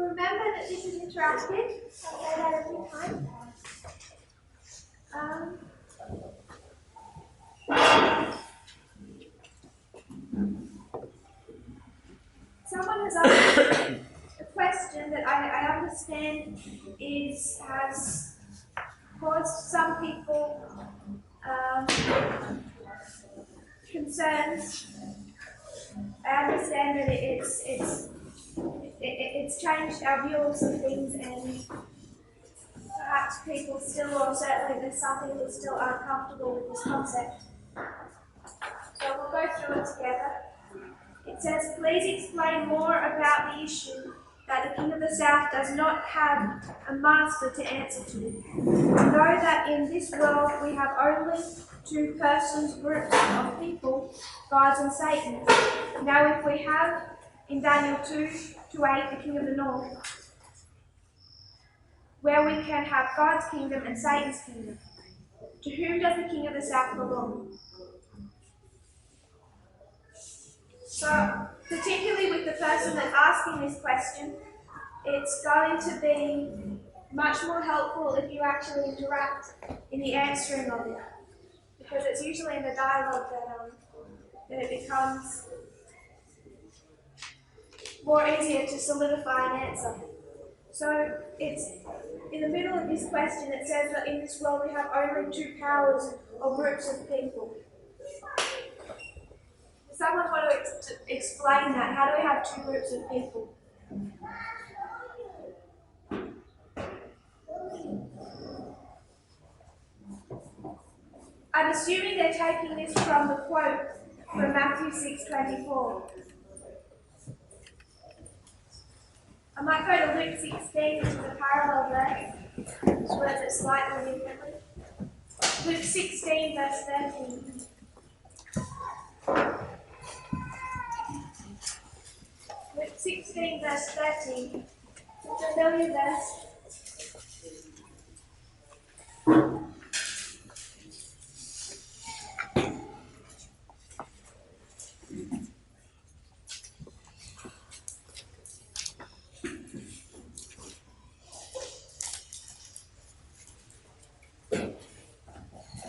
remember that this is interactive. I'll say that every time. Someone has asked a question that I understand has caused some people concerns. I understand that it's changed our views of things, and perhaps people still, or certainly there's some people still uncomfortable with this concept. So we'll go through it together. It says, please explain more about the issue that the King of the South does not have a master to answer to. Know that in this world we have only two persons, groups of people, gods and Satan. Now if we have in Daniel 2:8 the King of the North, where we can have God's kingdom and Satan's kingdom. To whom does the King of the South belong? So, particularly with the person that's asking this question, it's going to be much more helpful if you actually interact in the answering of it. Because it's usually in the dialogue that it becomes more easier to solidify an answer. So it's in the middle of this question, it says that in this world we have only two powers or groups of people. Someone want to explain that? How do we have two groups of people? I'm assuming they're taking this from the quote from Matthew 6:24. I might go to Luke 16, which is a parallel verse, which words it slightly differently. Luke 16, verse 13. Luke 16, verse 13. It's a familiar verse.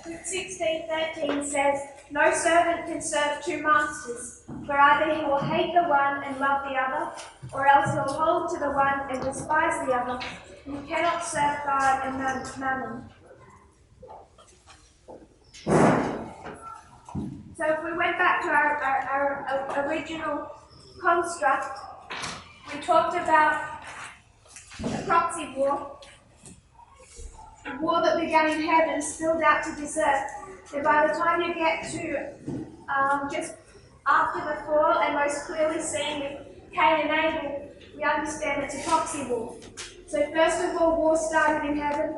Luke 16:13 says, no servant can serve two masters, for either he will hate the one and love the other, or else he will hold to the one and despise the other. You cannot serve God and mammon. So if we went back to our original construct, we talked about a proxy war. A war that began in heaven spilled out to this earth. And by the time you get to just after the fall, and most clearly seen with Cain and Abel, we understand it's a proxy war. So first of all, war started in heaven.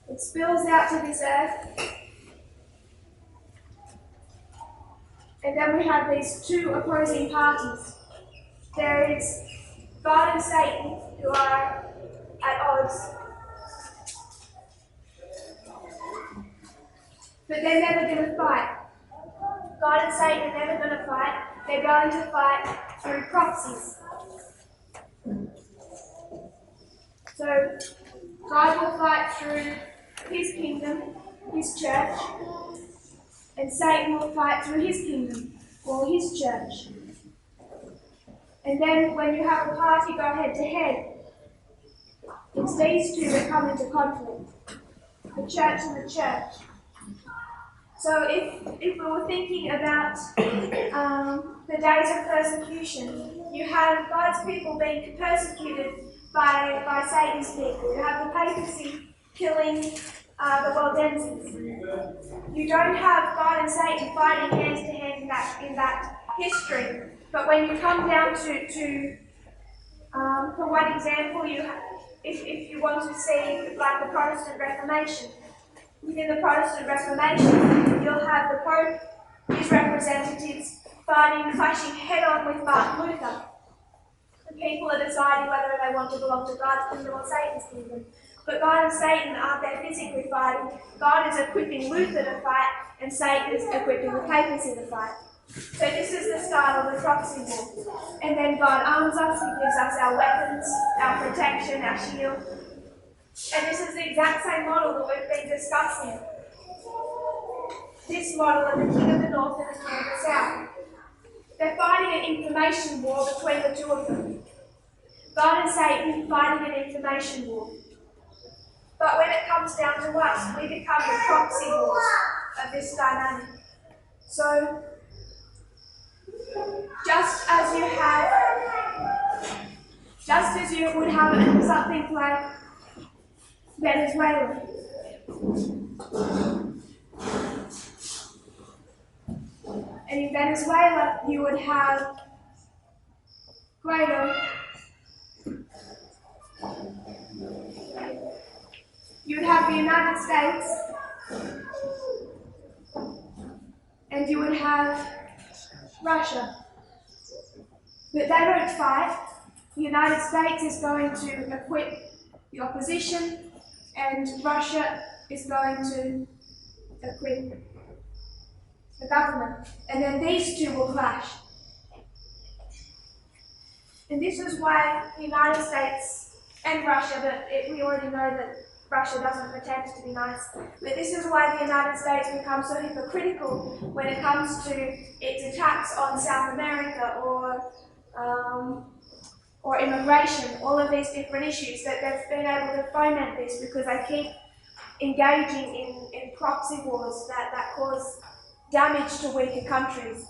It spills out to this earth. And then we have these two opposing parties. There is God and Satan, who are at odds. But they're never going to fight. God and Satan are never going to fight. They're going to fight through proxies. So God will fight through his kingdom, his church, and Satan will fight through his kingdom, or his church. And then when you have a party go head to head, it's these two that come into conflict, the church and the church. So if we were thinking about the days of persecution, you have God's people being persecuted by Satan's people. You have the papacy killing the Waldenses. You don't have God and Satan fighting hand to hand in that history. But when you come down to for one example, if you want to see like the Protestant Reformation, within the Protestant Reformation, you'll have the Pope, his representatives, clashing head-on with Martin Luther. The people are deciding whether they want to belong to God's kingdom or Satan's kingdom. But God and Satan aren't there physically fighting. God is equipping Luther to fight, and Satan is equipping the papacy to fight. So this is the style of the proxy war. And then God arms us, He gives us our weapons, our protection, our shield. And this is the exact same model that we've been discussing. This model of the king of the north and the king of the south. They're fighting an information war between the two of them. God and Satan fighting an information war. But when it comes down to us, we become the proxy wars of this dynamic. So, just as you would have something like Venezuela. And in Venezuela, you would have Guaido. You would have the United States. And you would have Russia. But they don't fight. The United States is going to equip the opposition, and Russia is going to equip the government. And then these two will clash. And this is why the United States and Russia, but we already know that Russia doesn't pretend to be nice, but this is why the United States becomes so hypocritical when it comes to its attacks on South America or immigration, all of these different issues, that they've been able to foment this because they keep engaging in proxy wars that cause damage to weaker countries.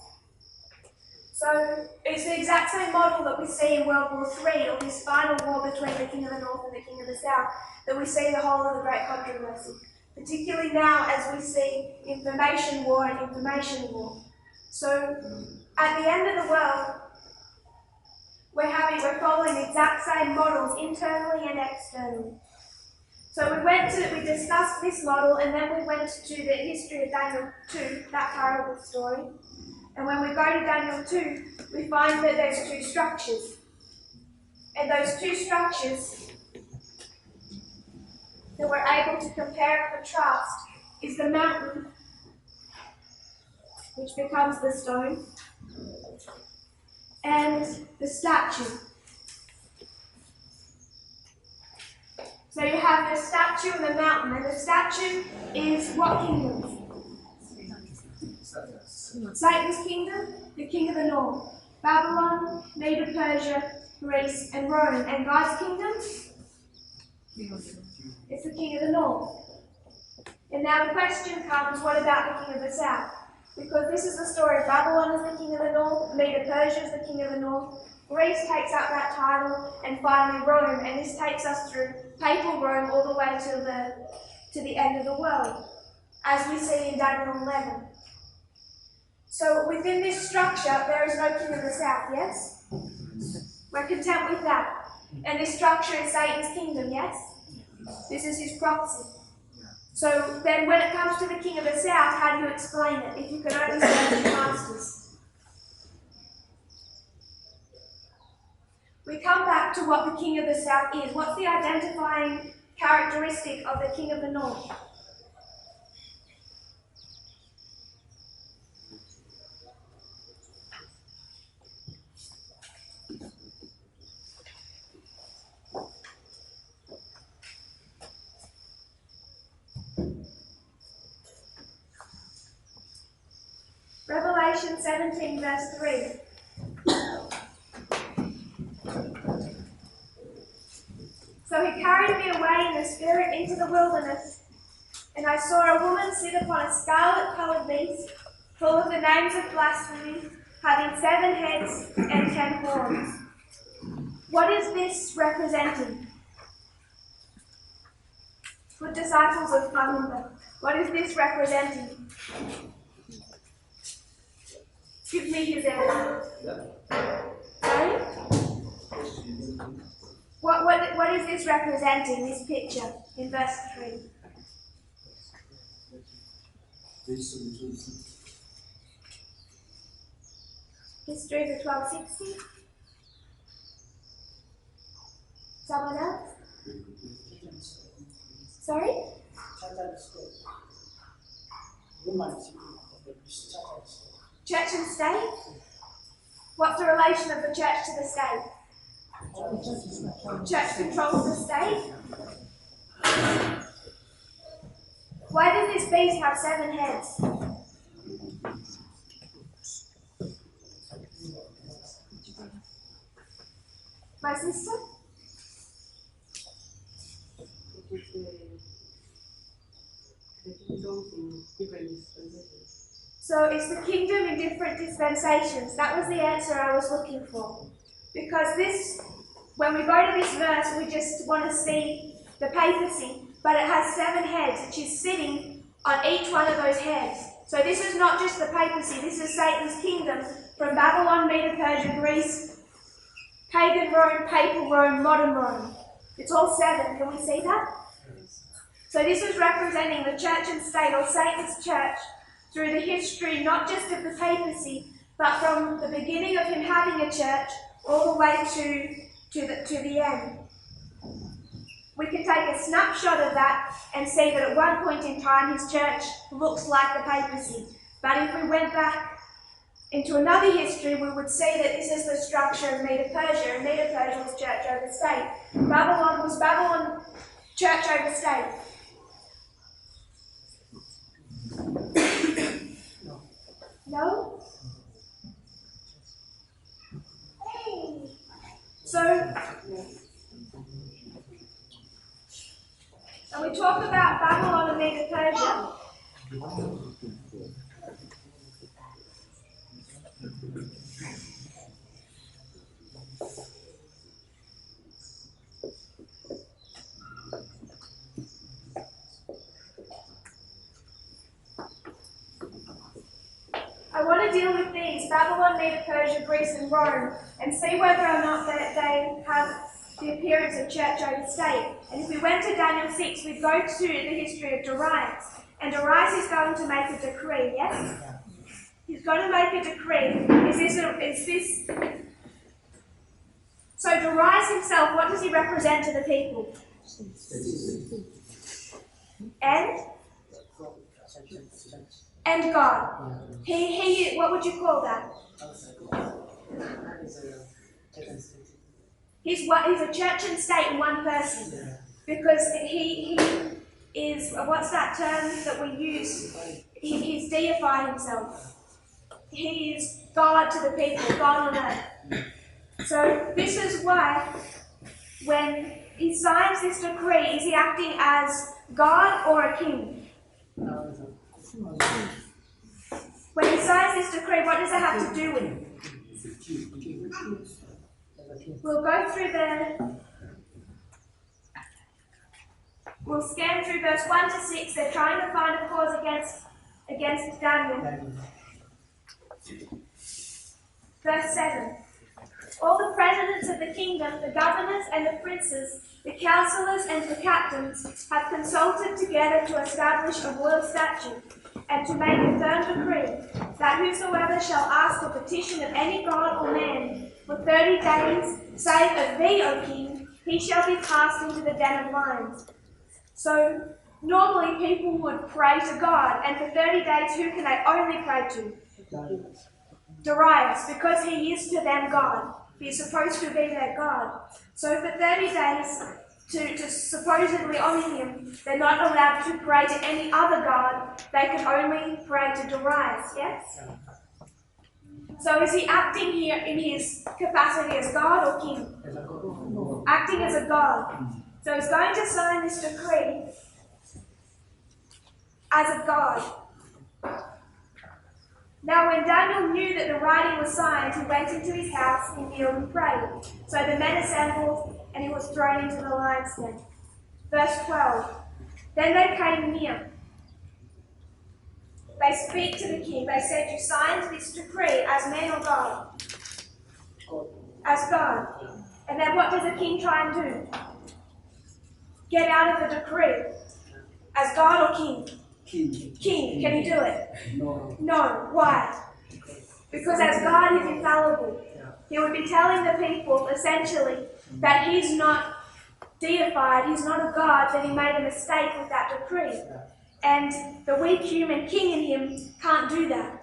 So it's the exact same model that we see in World War III, or this final war between the King of the North and the King of the South, that we see in the whole of the Great Controversy. Particularly now as we see information war and information war. So at the end of the world, we're following the exact same models internally and externally. So we discussed this model, and then we went to the history of Daniel 2, that parable story. And when we go to Daniel 2, we find that there's two structures. And those two structures that we're able to compare and contrast is the mountain, which becomes the stone, and the statue. So you have the statue and the mountain, and the statue is what kingdom? Satan's kingdom, the king of the north. Babylon, Medo-Persia, Greece, and Rome. And God's kingdom? It's the king of the north. And now the question comes, what about the king of the south? Because this is the story of Babylon as the king of the north, Medo-Persia as the king of the north, Greece takes up that title, and finally Rome. And this takes us through papal Rome all the way to the end of the world, as we see in Daniel 11. So within this structure, there is no king of the south, yes? We're content with that. And this structure is Satan's kingdom, yes? This is his proxy. So then when it comes to the king of the south, how do you explain it? If you could only serve two masters. We come back to what the king of the south is. What's the identifying characteristic of the king of the north? Revelation 17, verse 3. So he carried me away in the spirit into the wilderness, and I saw a woman sit upon a scarlet-coloured beast, full of the names of blasphemy, having 7 heads and 10 horns. What is this representing? Good disciples of Lambert, what is this representing? Give me his answer. Sorry? What is this representing, this picture, in verse 3? History of the 1260? Someone else? Sorry? Church and state? What's the relation of the church to the state? Church controls the state? Why does this beast have 7 heads? My sister? So it's the kingdom in different dispensations. That was the answer I was looking for. Because this, when we go to this verse, we just want to see the papacy, but it has 7 heads, which is sitting on each one of those heads. So this is not just the papacy, this is Satan's kingdom from Babylon, Medo Persia, Greece, pagan Rome, papal Rome, modern Rome. It's all 7. Can we see that? So this is representing the church and state, or Satan's church, through the history not just of the papacy, but from the beginning of him having a church all the way to the end. We can take a snapshot of that and see that at one point in time his church looks like the papacy. But if we went back into another history, we would see that this is the structure of Medo Persia, and Medo Persia was church over state. Babylon was Babylon, church over state. No? So, when we talk about Babylon and Medo Persia, I want to deal with these, Babylon, Medo Persia, Greece and Rome, and see whether or not they have the appearance of church over state. And if we went to Daniel 6, we'd go to the history of Darius. And Darius is going to make a decree, yes? He's going to make a decree. So Darius himself, what does he represent to the people? And God. He what would you call that? He's a church and state in one person. Because he is, what's that term that we use? He's deified himself. He is God to the people, God on earth. So this is why when he signs this decree, is he acting as God or a king? When he signs this decree, what does it have to do with? We'll go through we'll scan through verse 1 to 6. They're trying to find a cause against Daniel. Verse 7. All the presidents of the kingdom, the governors and the princes, the counselors and the captains have consulted together to establish a royal statute and to make a firm decree that whosoever shall ask a petition of any god or man for 30 days, save of thee, O king, he shall be cast into the den of lions. So normally people would pray to God, and for 30 days who can they only pray to? Darius, because he is to them God. He's supposed to be their God. So for 30 days, to supposedly honour him, they're not allowed to pray to any other God. They can only pray to Darius, yes? So is he acting here in his capacity as God or king? Acting as a God. So he's going to sign this decree as a God. Now when Daniel knew that the writing was signed, he went into his house, he kneeled and prayed. So the men assembled, and he was thrown into the lion's den. Verse 12. Then they came near. They speak to the king. They said, you signed this decree as man or God? As God. And then what does the king try and do? Get out of the decree. As God or king? King. Can he do it? No. Why? Because as God, he's infallible. He would be telling the people, essentially, that he's not deified, he's not a God, that he made a mistake with that decree. And the weak human king in him can't do that.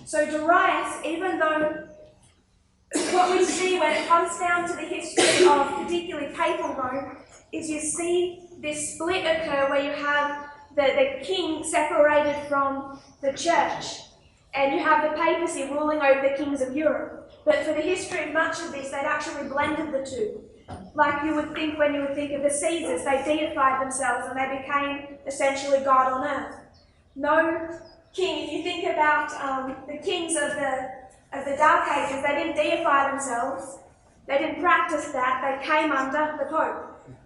So Darius, even though what we see when it comes down to the history of particularly papal Rome is you see this split occur where you have the king separated from the church, and you have the papacy ruling over the kings of Europe. But for the history of much of this, they'd actually blended the two. Like you would think when you would think of the Caesars, they deified themselves and they became essentially God on earth. No king, if you think about the kings of the Dark Ages, they didn't deify themselves, they didn't practice that, they came under the Pope.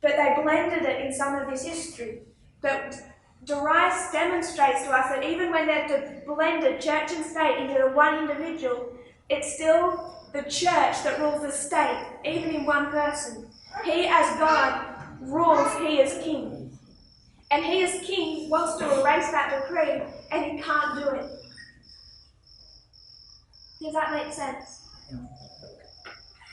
But they blended it in some of this history. But Darius demonstrates to us that even when they've blended church and state into the one individual, it's still the church that rules the state, even in one person. He as God rules, he as king. And he as king wants to erase that decree, and he can't do it. Does that make sense?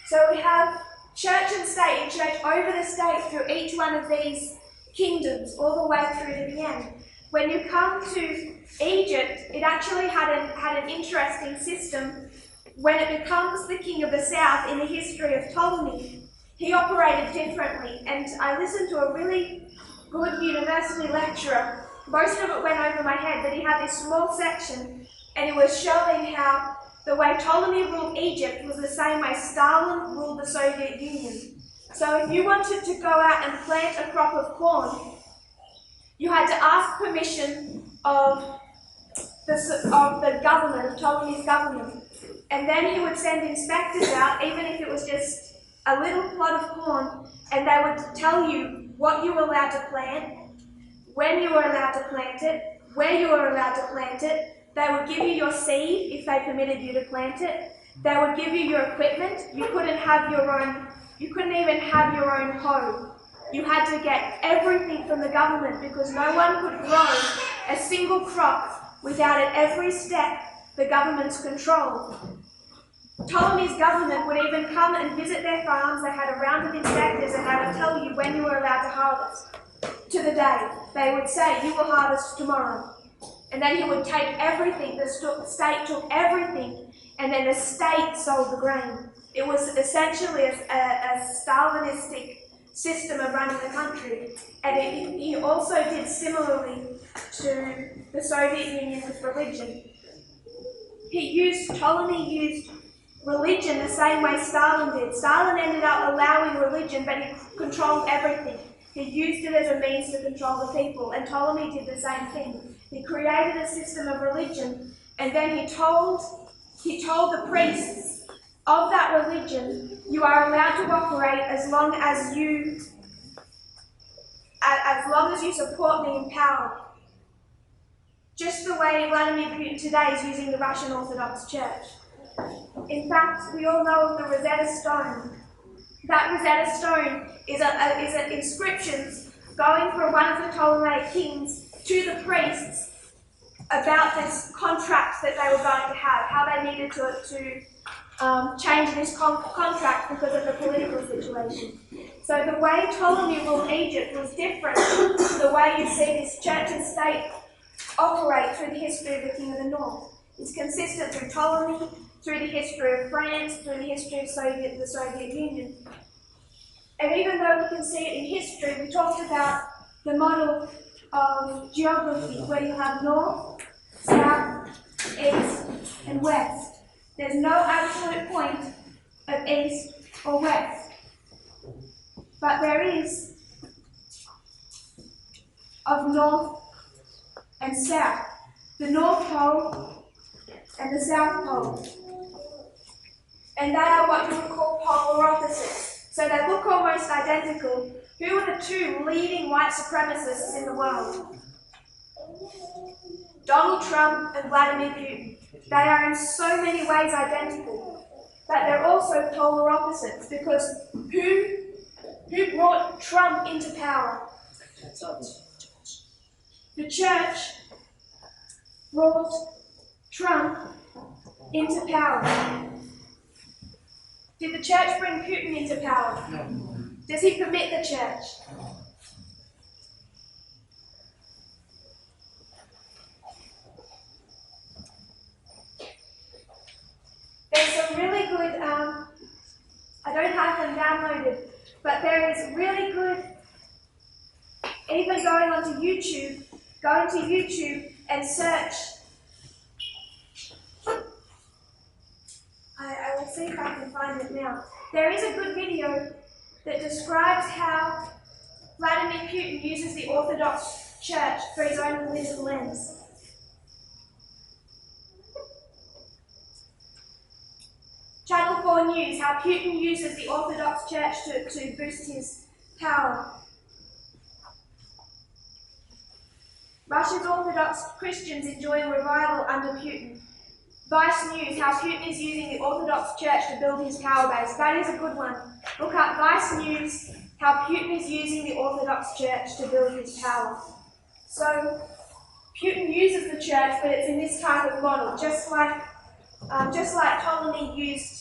So we have church and state, and church over the state through each one of these kingdoms, all the way through to the end. When you come to Egypt, it actually had an interesting system. When it becomes the king of the south in the history of Ptolemy, he operated differently. And I listened to a really good university lecturer. Most of it went over my head, but he had this small section, and it was showing how the way Ptolemy ruled Egypt was the same way Stalin ruled the Soviet Union. So if you wanted to go out and plant a crop of corn, you had to ask permission of the government, of Ptolemy's government. And then he would send inspectors out, even if it was just a little plot of corn, and they would tell you what you were allowed to plant, when you were allowed to plant it, where you were allowed to plant it. They would give you your seed if they permitted you to plant it. They would give you your equipment. You couldn't even have your own hoe. You had to get everything from the government because no one could grow a single crop without at every step the government's control. Ptolemy's government would even come and visit their farms. They had a round of inspectors and they would tell you when you were allowed to harvest. To the day. They would say, you will harvest tomorrow. And then he would take everything, the state took everything, and then the state sold the grain. It was essentially a Stalinistic system of running the country. And he also did similarly to the Soviet Union with religion. Ptolemy used religion the same way Stalin did. Stalin ended up allowing religion, but he controlled everything. He used it as a means to control the people, and Ptolemy did the same thing. He created a system of religion, and then he told the priests of that religion, you are allowed to operate as long as you support me in power. Just the way Vladimir Putin today is using the Russian Orthodox Church. In fact, we all know of the Rosetta Stone. That Rosetta Stone is an inscriptions going from one of the Ptolemaic kings to the priests about this contract that they were going to have, how they needed to change this contract because of the political situation. So the way Ptolemy ruled Egypt was different to the way you see this church and state operate through the history of the King of the North. It's consistent through Ptolemy, through the history of France, through the history of the Soviet Union. And even though we can see it in history, we talked about the model of geography, where you have north, south, east, and west. There's no absolute point of east or west, but there is of north and south, the North Pole and the South Pole. And they are what you would call polar opposites. So they look almost identical. Who are the two leading white supremacists in the world? Donald Trump and Vladimir Putin. They are in so many ways identical, but they're also polar opposites, because who brought Trump into power? The church brought Trump into power. Did the church bring Putin into power? No. Does he permit the church? I don't have them downloaded, but there is really good, even going to YouTube and search. I will see if I can find it now. There is a good video that describes how Vladimir Putin uses the Orthodox Church for his own political ends. Channel 4 News, how Putin uses the Orthodox Church to boost his power. Russia's Orthodox Christians enjoy revival under Putin. Vice News, how Putin is using the Orthodox Church to build his power base. That is a good one. Look up Vice News, how Putin is using the Orthodox Church to build his power. So, Putin uses the church, but it's in this type of model, just like Ptolemy used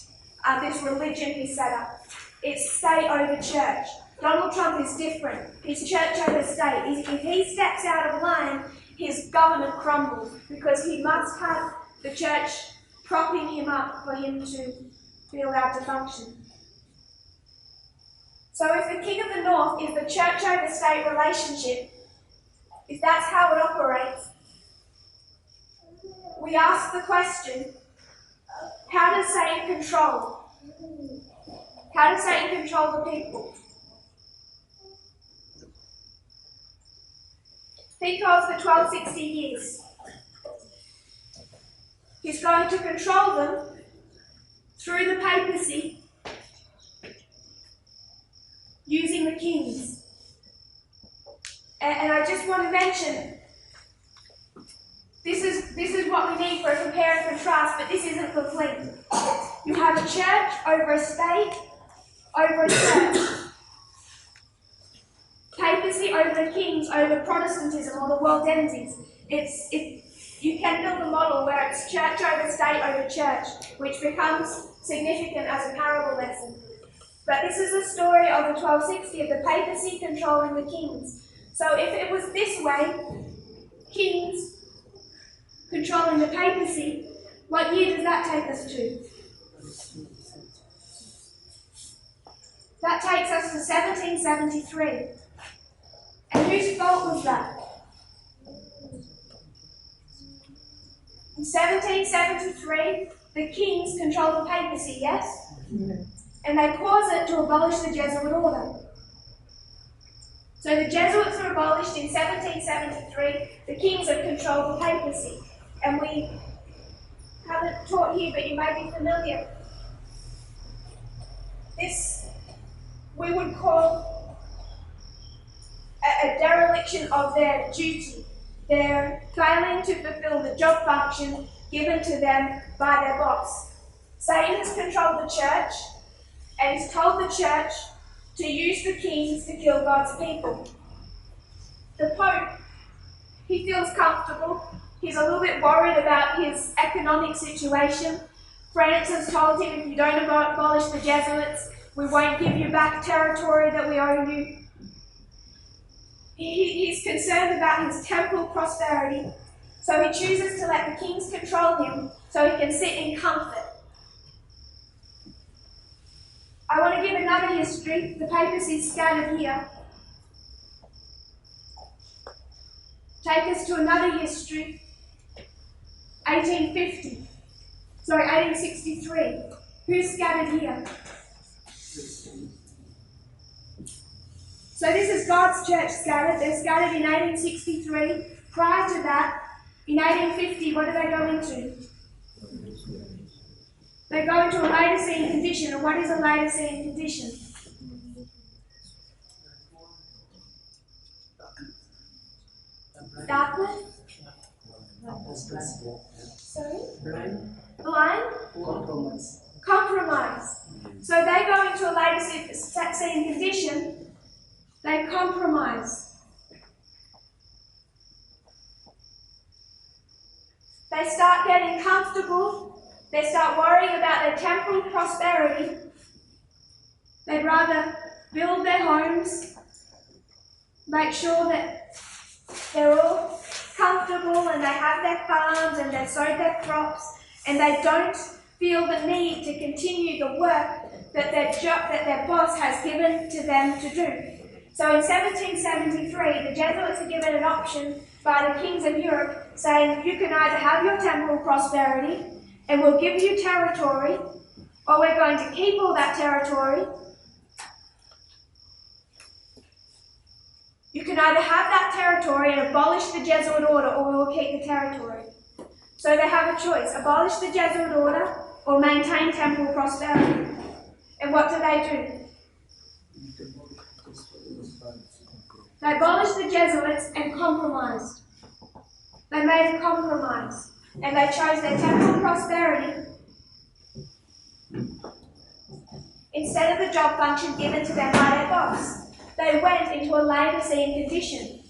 this religion he set up. It's state over church. Donald Trump is different. He's church over state. If he steps out of line, his government crumbles, because he must have the church propping him up for him to be allowed to function. So if the King of the North is the church over state relationship, if that's how it operates, we ask the question, how does Satan control? How does Satan control the people? Think of the 1260 years. He's going to control them through the papacy, using the kings. And I just want to mention, this is what we need for a compare and contrast, but this isn't complete. You have a church over a state, over a church. Papacy over the kings, over Protestantism or the Waldenses. You can build a model where it's church over state over church, which becomes significant as a parable lesson. But this is the story of the 1260 of the papacy controlling the kings. So if it was this way, kings controlling the papacy, what year does that take us to? That takes us to 1773. And whose fault was that? In 1773, the kings controlled the papacy, yes? And they caused it to abolish the Jesuit order. So the Jesuits were abolished in 1773, the kings have controlled the papacy. And we haven't taught here, but you may be familiar. This we would call a dereliction of their duty. They're failing to fulfill the job function given to them by their boss. Satan has controlled the church and has told the church to use the kings to kill God's people. The Pope, he feels comfortable. He's a little bit worried about his economic situation. Francis told him, if you don't abolish the Jesuits, we won't give you back territory that we owe you. He's concerned about his temporal prosperity, so he chooses to let the kings control him so he can sit in comfort. I want to give another history. The papacy is scattered here. Take us to another history. 1863. Who's scattered here? So this is God's church scattered. They're scattered in 1863. Prior to that, in 1850, what do they go into? They go into a Laodicean condition. And what is a Laodicean condition? Darkness? Sorry? Blind? Compromise. So they go into a Laodicean condition. They compromise. They start getting comfortable. They start worrying about their temporal prosperity. They'd rather build their homes, make sure that they're all comfortable and they have their farms and they've sowed their crops, and they don't feel the need to continue the work that their boss has given to them to do. So in 1773, the Jesuits are given an option by the kings of Europe saying you can either have your temporal prosperity and we'll give you territory, or we're going to keep all that territory. You can either have that territory and abolish the Jesuit order, or we will keep the territory. So they have a choice, abolish the Jesuit order or maintain temporal prosperity. And what do? They abolished the Jesuits and compromised. They made a compromise, and they chose their temporal prosperity instead of the job function given to them by their boss. They went into a labour-seeing condition.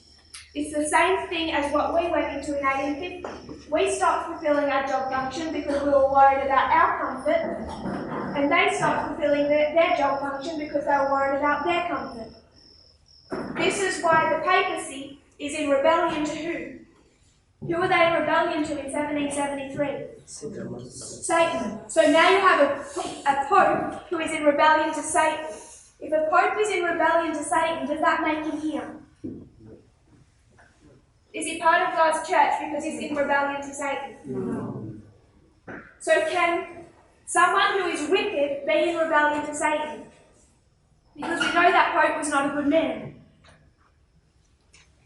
It's the same thing as what we went into in 1850. We stopped fulfilling our job function because we were worried about our comfort, and they stopped fulfilling their job function because they were worried about their comfort. This is why the papacy is in rebellion to who? Who were they in rebellion to in 1773? Satan. So now you have a pope who is in rebellion to Satan. If a pope is in rebellion to Satan, does that make him him? Is he part of God's church because he's in rebellion to Satan? No. So can someone who is wicked be in rebellion to Satan? Because we know that pope was not a good man.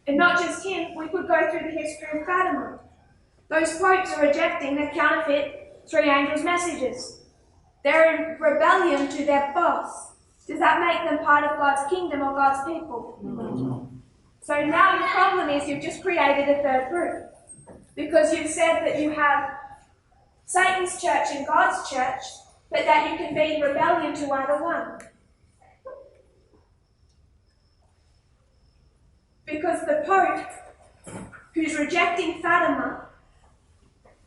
And not just him, we could go through the history of Fatima. Those popes are rejecting the counterfeit three angels' messages. They're in rebellion to their boss. Does that make them part of God's kingdom or God's people? No. So now your problem is you've just created a third group. Because you've said that you have Satan's church and God's church, but that you can be in rebellion to either one. Because the Pope, who's rejecting Fatima,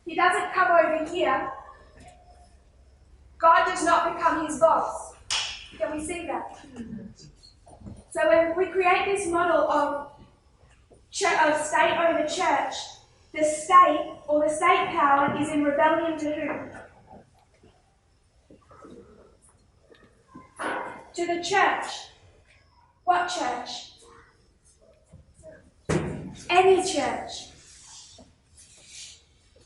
he doesn't come over here. God does not become his boss. Can we see that? So when we create this model of state over church, the state or the state power is in rebellion to who? To the church. What church? Any church.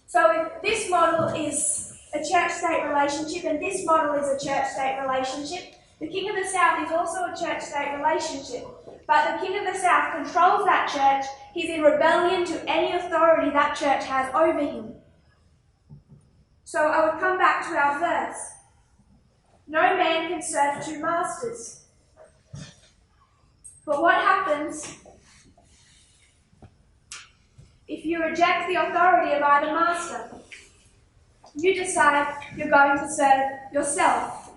So if this model is a church-state relationship and this model is a church-state relationship, the King of the South is also a church-state relationship. But the King of the South controls that church. He's in rebellion to any authority that church has over him. So I would come back to our verse. No man can serve two masters. But what happens if you reject the authority of either master? You decide you're going to serve yourself.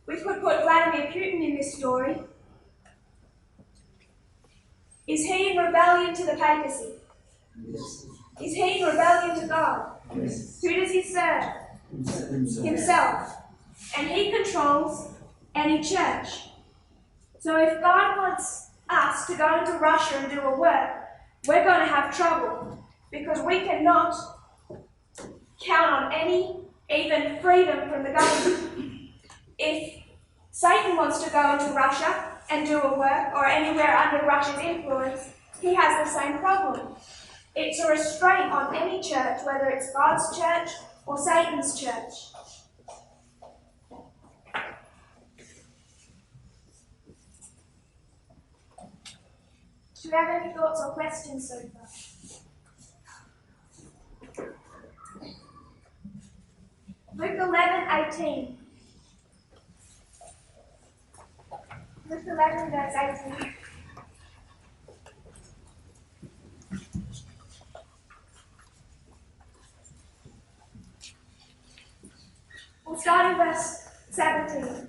We could put Vladimir Putin in this story. Is he in rebellion to the papacy? Yes. Is he in rebellion to God? Yes. Who does he serve? Himself. And he controls any church. So if God wants us to go into Russia and do a work, we're going to have trouble because we cannot count on any, even freedom from the government. If Satan wants to go into Russia and do a work, or anywhere under Russia's influence, he has the same problem. It's a restraint on any church, whether it's God's church or Satan's church. Do you have any thoughts or questions so far? Luke 11:18. Luke 11, verse 18. We'll start in verse 17.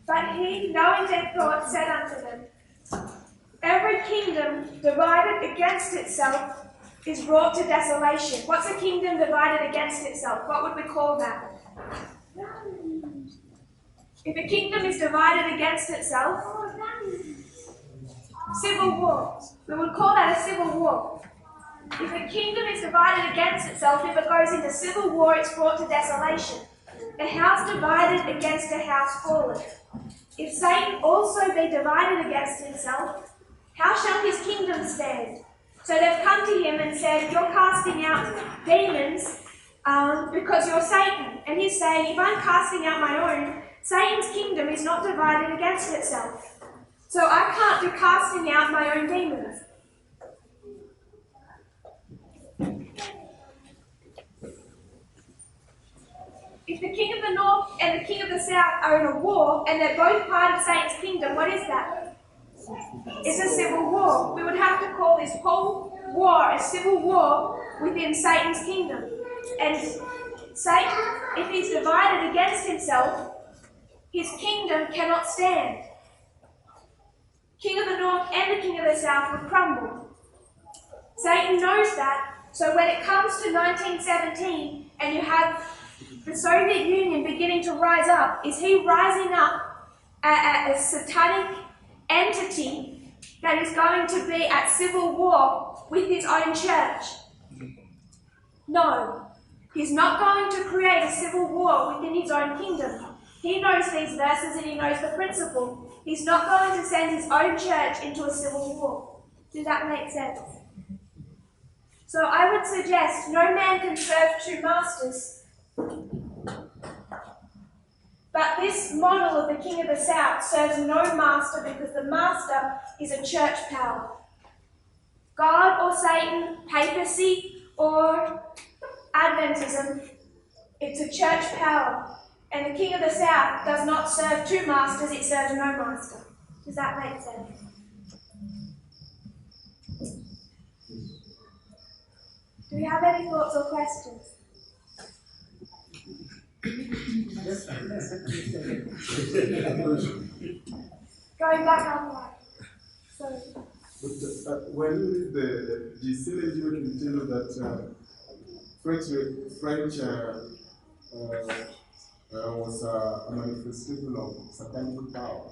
But he, knowing their thoughts, said unto them, Every kingdom divided against itself is brought to desolation. What's a kingdom divided against itself? What would we call that? If a kingdom is divided against itself, civil war. We would call that a civil war. If a kingdom is divided against itself, if it goes into civil war, it's brought to desolation. A house divided against a house falleth. If Satan also be divided against himself, how shall his kingdom stand? So they've come to him and said, you're casting out demons because you're Satan. And he's saying, if I'm casting out my own, Satan's kingdom is not divided against itself. So I can't be casting out my own demons. If the king of the north and the king of the south are in a war, and they're both part of Satan's kingdom, what is that? It's a civil war. We would have to call this whole war a civil war within Satan's kingdom. And Satan, if he's divided against himself, his kingdom cannot stand. King of the north and the king of the south would crumble. Satan knows that, so when it comes to 1917 and you have the Soviet Union beginning to rise up, is he rising up a satanic entity that is going to be at civil war with his own church? No, he's not going to create a civil war within his own kingdom. He knows these verses and he knows the principle. He's not going to send his own church into a civil war. Does that make sense? So I would suggest no man can serve two masters. But this model of the king of the south serves no master because the master is a church power. God or Satan, papacy or Adventism, it's a church power. And the king of the south does not serve two masters, it serves no master. Does that make sense? Do we have any thoughts or questions? Going back on why. Sorry. But when you read the GCLG, you can tell you that French was a manifestation of satanic power.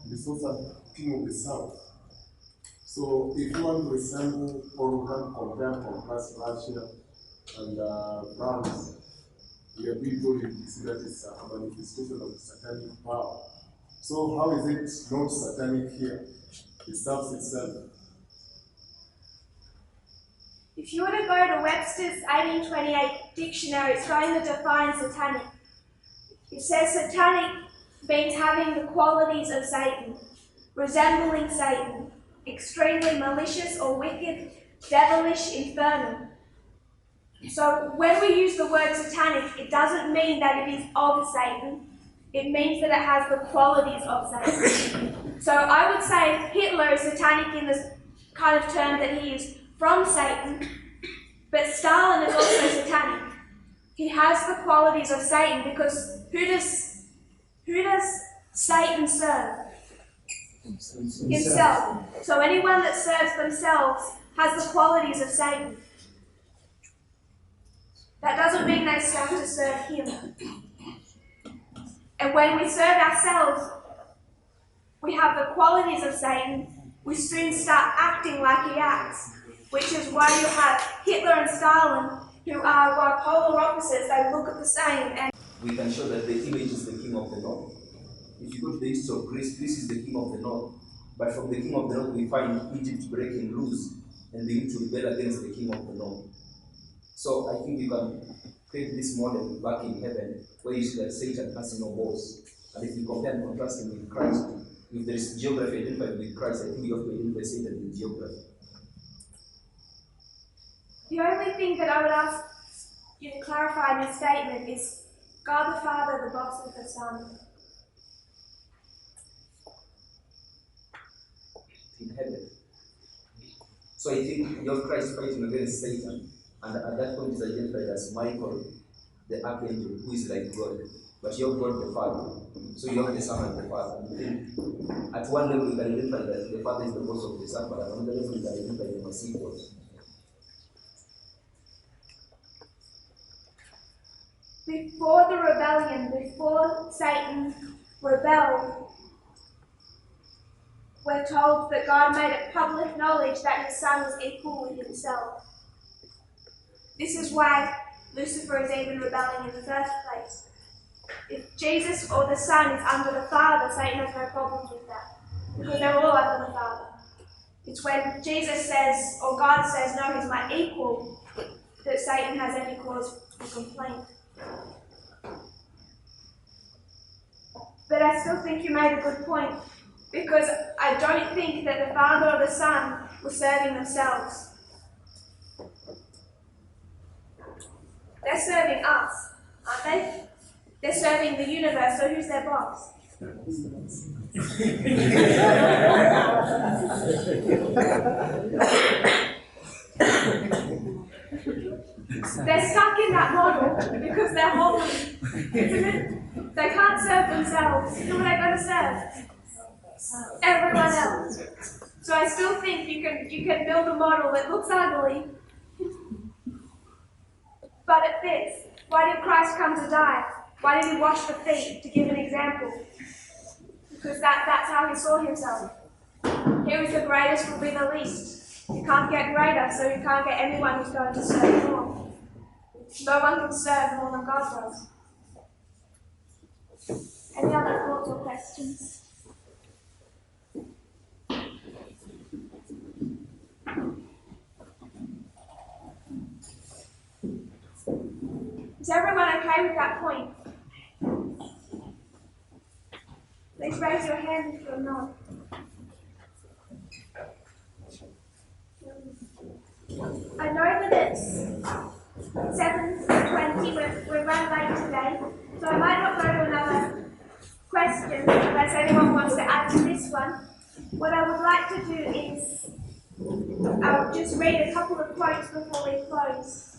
This was a king of the south. So if you want to resemble or you can compare contrast Russia and France, we are being told you see that it's a manifestation of satanic power. So how is it not satanic here? It serves itself. If you were to go to Webster's 1828 dictionary, it's going to define satanic. It says satanic means having the qualities of Satan, resembling Satan, extremely malicious or wicked, devilish, infernal. So when we use the word satanic, it doesn't mean that it is of Satan. It means that it has the qualities of Satan. So I would say Hitler is satanic in this kind of term that he is from Satan, but Stalin is also satanic. He has the qualities of Satan because who does Satan serve? Himself. So anyone that serves themselves has the qualities of Satan. That doesn't mean they have to serve him. And when we serve ourselves, we have the qualities of Satan, we soon start acting like he acts, which is why you have Hitler and Stalin, who are polar opposites. They look at the same. And we can show that the image is the king of the north. If you go to the history of Greece, Greece is the king of the north. But from the king of the north, we find Egypt breaking loose and begin to rebel against the king of the north. So I think you can create this model back in heaven where you see that Satan has no balls. And if you compare and contrast him with Christ, if there is geography identified with Christ, I think you have to identify Satan with geography. The only thing that I would ask you to clarify in your statement is God the Father, the boss of the Son. In heaven. So I think you have Christ fighting against Satan, and at that point is identified as Michael, the archangel, who is like God. But you have God the Father. So you have the Son and the Father. And then at one level you can identify that the Father is the boss of the Son, but at another level you can identify the Messiah boss. Before the rebellion, before Satan rebelled, we're told that God made it public knowledge that his Son was equal with himself. This is why Lucifer is even rebelling in the first place. If Jesus or the Son is under the Father, Satan has no problems with that, because they're all under the Father. It's when Jesus says, or God says, no, he's my equal, that Satan has any cause for complaint. But I still think you made a good point, because I don't think that the Father or the Son were serving themselves. They're serving us, aren't they? They're serving the universe, so who's their boss? They're stuck in that model because they're holy, isn't it? They can't serve themselves. Who are they going to serve? Everyone else. So I still think you can build a model that looks ugly, but it fits. Why did Christ come to die? Why did he wash the feet? To give an example. Because that's how he saw himself. He was the greatest will be the least. You can't get greater, so you can't get anyone who's going to serve more. No one can serve more than God does. Any other thoughts or questions? Is everyone okay with that point? Please raise your hand if you're not. I know that it's 7:20, we're run late today, so I might not go to another question unless anyone wants to add to this one. What I would like to do is I'll just read a couple of quotes before we close.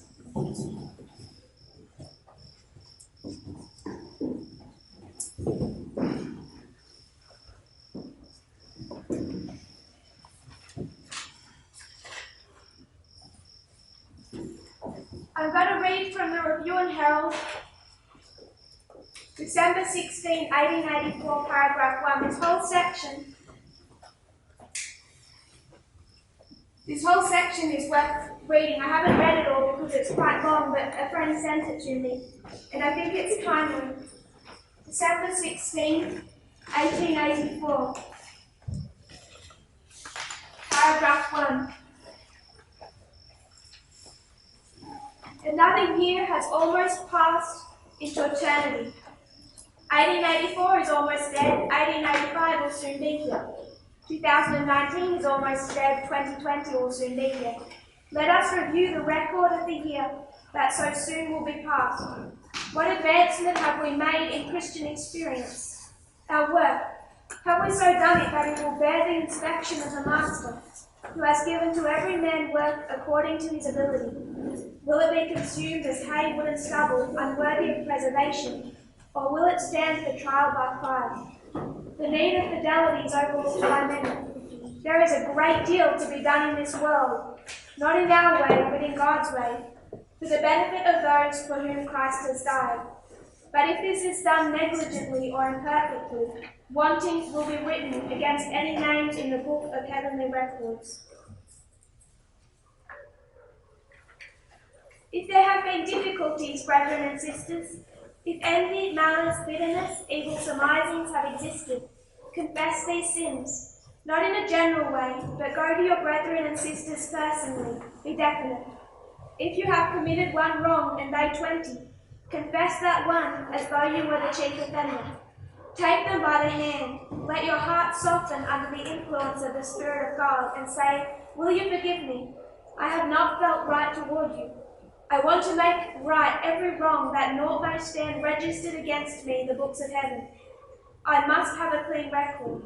I'm going to read from the Review and Herald, December 16, 1884, paragraph 1. This whole section is worth reading. I haven't read it all because it's quite long, but a friend sent it to me, and I think it's timely. December 16, 1884, paragraph 1. Another year has almost passed into eternity. 1884 is almost dead, 1885 will soon be here. 2019 is almost dead, 2020 will soon be here. Let us review the record of the year that so soon will be past. What advancement have we made in Christian experience? Our work. Have we so done it that it will bear the inspection of the Master, who has given to every man work according to his ability? Will it be consumed as hay, wood, and stubble, unworthy of preservation, or will it stand the trial by fire? The need of fidelity is overlooked by many. There is a great deal to be done in this world, not in our way, but in God's way, for the benefit of those for whom Christ has died. But if this is done negligently or imperfectly, wanting will be written against any names in the book of heavenly records. If there have been difficulties, brethren and sisters, if envy, malice, bitterness, evil surmisings have existed, confess these sins, not in a general way, but go to your brethren and sisters personally, be definite. If you have committed one wrong and they 20, confess that one as though you were the chief offender. Take them by the hand, let your heart soften under the influence of the Spirit of God, and say, will you forgive me? I have not felt right toward you. I want to make right every wrong, that naught may stand registered against me in the books of heaven. I must have a clean record.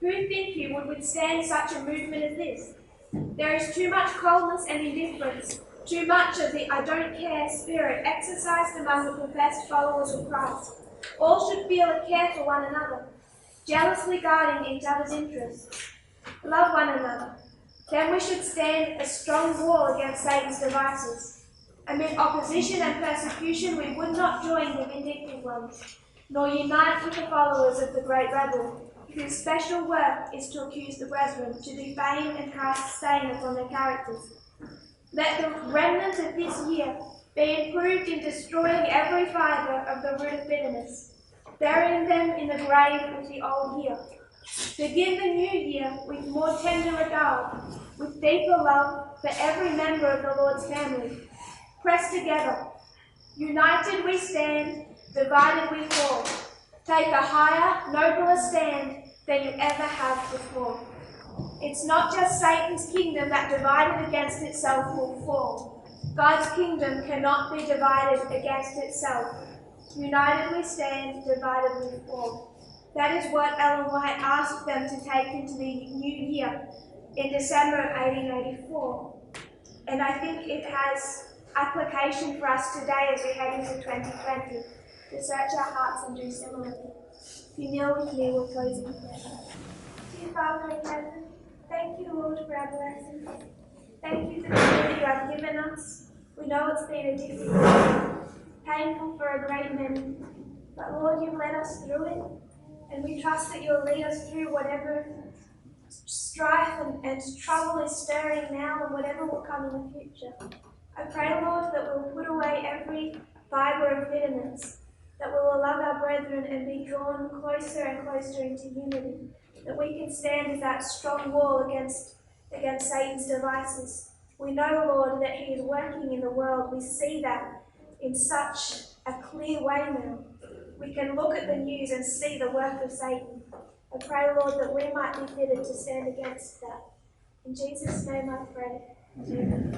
Who think you would withstand such a movement as this? There is too much coldness and indifference, too much of the I don't care spirit exercised among the professed followers of Christ. All should feel a care for one another, jealously guarding each other's interests. Love one another. Then we should stand a strong wall against Satan's devices. Amid opposition and persecution, we would not join the vindictive ones. nor unite with the followers of the great rebel, whose special work is to accuse the brethren, to defame and cast stain upon their characters. Let the remnant of this year be improved in destroying every fibre of the root of bitterness, burying them in the grave with the old year. Begin the new year with more tender regard, with deeper love for every member of the Lord's family. Press together. United we stand, divided we fall. Take a higher, nobler stand than you ever have before. It's not just Satan's kingdom that divided against itself will fall. God's kingdom cannot be divided against itself. United we stand, divided we fall. That is what Ellen White asked them to take into the new year in December of 1884. And I think it has application for us today as we head into 2020 to search our hearts and do similarly. If you kneel with me, we'll close in prayer. Dear Father in heaven, thank you, Lord, for our blessings. Thank you for the gift you have given us. We know it's been a difficult, painful for a great many, but Lord, you've led us through it, and we trust that you'll lead us through whatever strife and trouble is stirring now and whatever will come in the future. I pray, Lord, that we'll put away every fibre of bitterness, that we will love our brethren and be drawn closer and closer into unity, that we can stand as that strong wall against Satan's devices. We know, Lord, that he is working in the world. We see that in such a clear way now. We can look at the news and see the work of Satan. I pray, Lord, that we might be fitted to stand against that. In Jesus' name I pray. Amen.